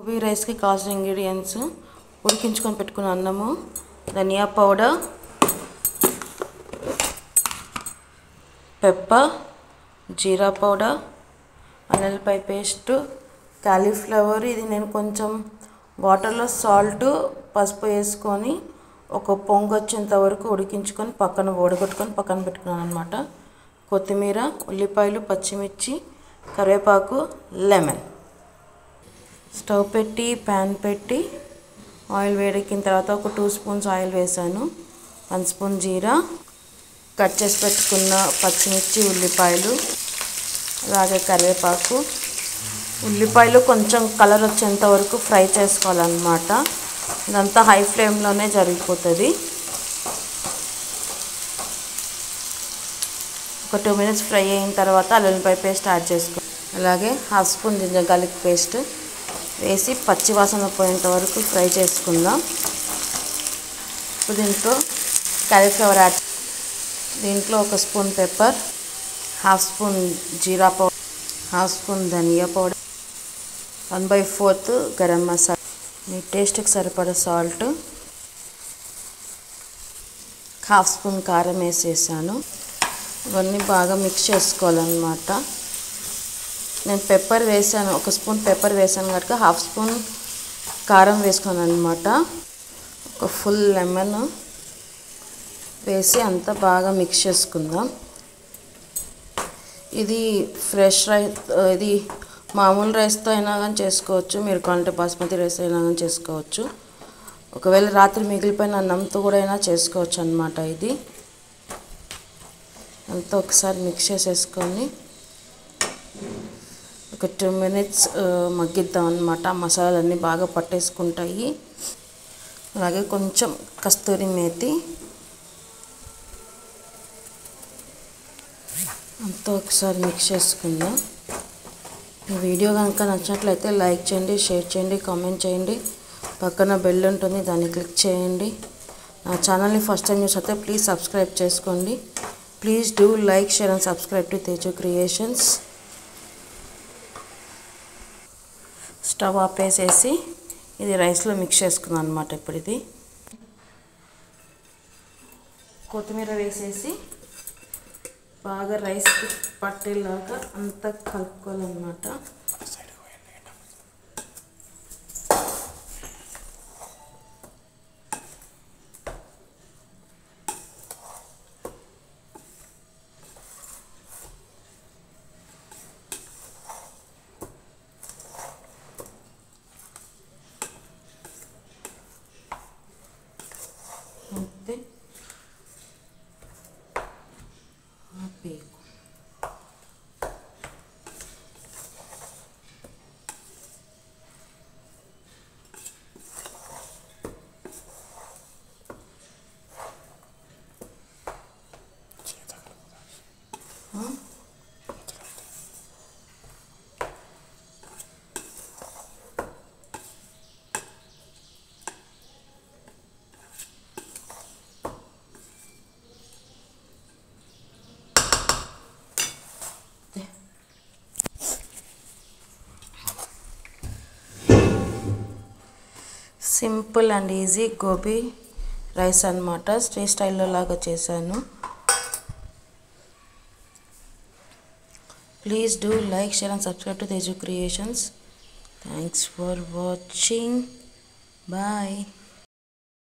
గోబీ రైస్కి కావాల్సిన ఇంగ్రీడియంట్స్ ఉడికించుకొని పెట్టుకున్న అన్నము, ధనియా పౌడర్, పెప్పర్, జీరా పౌడర్, అల్లం పేస్ట్, కాలీఫ్లవర్. ఇది నేను కొంచెం వాటర్లో సాల్ట్ పసుపు వేసుకొని ఒక పొంగు వచ్చేంత వరకు ఉడికించుకొని వడగొట్టుకొని పక్కన పెట్టుకున్నాను అనమాట. కొత్తిమీర, ఉల్లిపాయలు, పచ్చిమిర్చి, కరివేపాకు, లెమన్. స్టవ్ పెట్టి ప్యాన్ పెట్టి ఆయిల్ వేడెక్కిన తర్వాత ఒక 2 స్పూన్స్ ఆయిల్ వేసాను. 1 స్పూన్ జీరా, కట్ చేసి పెట్టుకున్న పచ్చిమిర్చి, ఉల్లిపాయలు, అలాగే కరివేపాకు. ఉల్లిపాయలు కొంచెం కలర్ వచ్చేంత వరకు ఫ్రై చేసుకోవాలన్నమాట. ఇదంతా హై ఫ్లేమ్లోనే జరిగిపోతుంది. ఒక 2 మినిట్స్ ఫ్రై అయిన తర్వాత అల్లం పేస్ట్ యాడ్ చేసుకో. అలాగే 1/2 స్పూన్ జింజర్ గార్లిక్ పేస్ట్ వేసి పచ్చి వాసన పోయేంత వరకు ఫ్రై చేసుకుందాం. ఇప్పుడు దీంట్లో కాలీఫ్లవర్ యాడ్. దీంట్లో 1 స్పూన్ పెప్పర్, 1/2 స్పూన్ జీరా పౌడర్, 1/2 స్పూన్ ధనియా పౌడర్, 1/4 గరం మసాలా, మీ టేస్ట్కి సరిపడా సాల్ట్, 1/2 స్పూన్ కారం వేసేసాను. ఇవన్నీ బాగా మిక్స్ చేసుకోవాలన్నమాట. నేను పెప్పర్ వేసాను, 1 స్పూన్ పెప్పర్ వేసాను కనుక 1/2 స్పూన్ కారం వేసుకున్నాను అనమాట. ఒక ఫుల్ లెమన్ వేసి అంతా బాగా మిక్స్ చేసుకుందాం. ఇది ఫ్రెష్ రైస్, ఇది మామూలు రైస్తో అయినా కానీ చేసుకోవచ్చు, మీరు కావాలంటే బాస్మతి రైస్ అయినా కానీ చేసుకోవచ్చు. ఒకవేళ రాత్రి మిగిలిపోయిన అన్నంతో కూడా అయినా చేసుకోవచ్చు అన్నమాట. ఇది అంతా ఒకసారి మిక్స్ చేసేసుకొని ఒక 2 మినిట్స్ మగ్గిద్దాం అన్నమాట. మసాలాలన్నీ బాగా పట్టేసుకుంటాయి. అలాగే కొంచెం కస్తూరి మేతి, అంతా ఒకసారి మిక్స్ చేసుకుందాం. ఈ వీడియో కనుక నచ్చినట్లయితే లైక్ చేయండి, షేర్ చేయండి, కామెంట్ చేయండి. పక్కన బెల్ ఉంటుంది, దాన్ని క్లిక్ చేయండి. నా ఛానల్ని ఫస్ట్ టైం చూస్తే ప్లీజ్ సబ్స్క్రైబ్ చేసుకోండి. Please do like, share and subscribe to Teju Creations. Stove ఆపేసేసి ఇది రైస్లో మిక్స్ చేసుకున్నాను అనమాట. ఇప్పుడు ఇది కొత్తిమీర వేసేసి బాగా రైస్కి పట్టేలాగా అంతా కలుపుకోవాలన్నమాట. అంతే ఆపేకు. Simple and easy gobi rice అన్నమాట. స్ట్రీట్ స్టైల్లో లాగా చేశాను. Please do like, share and subscribe to Teju Creations. Thanks for watching. Bye.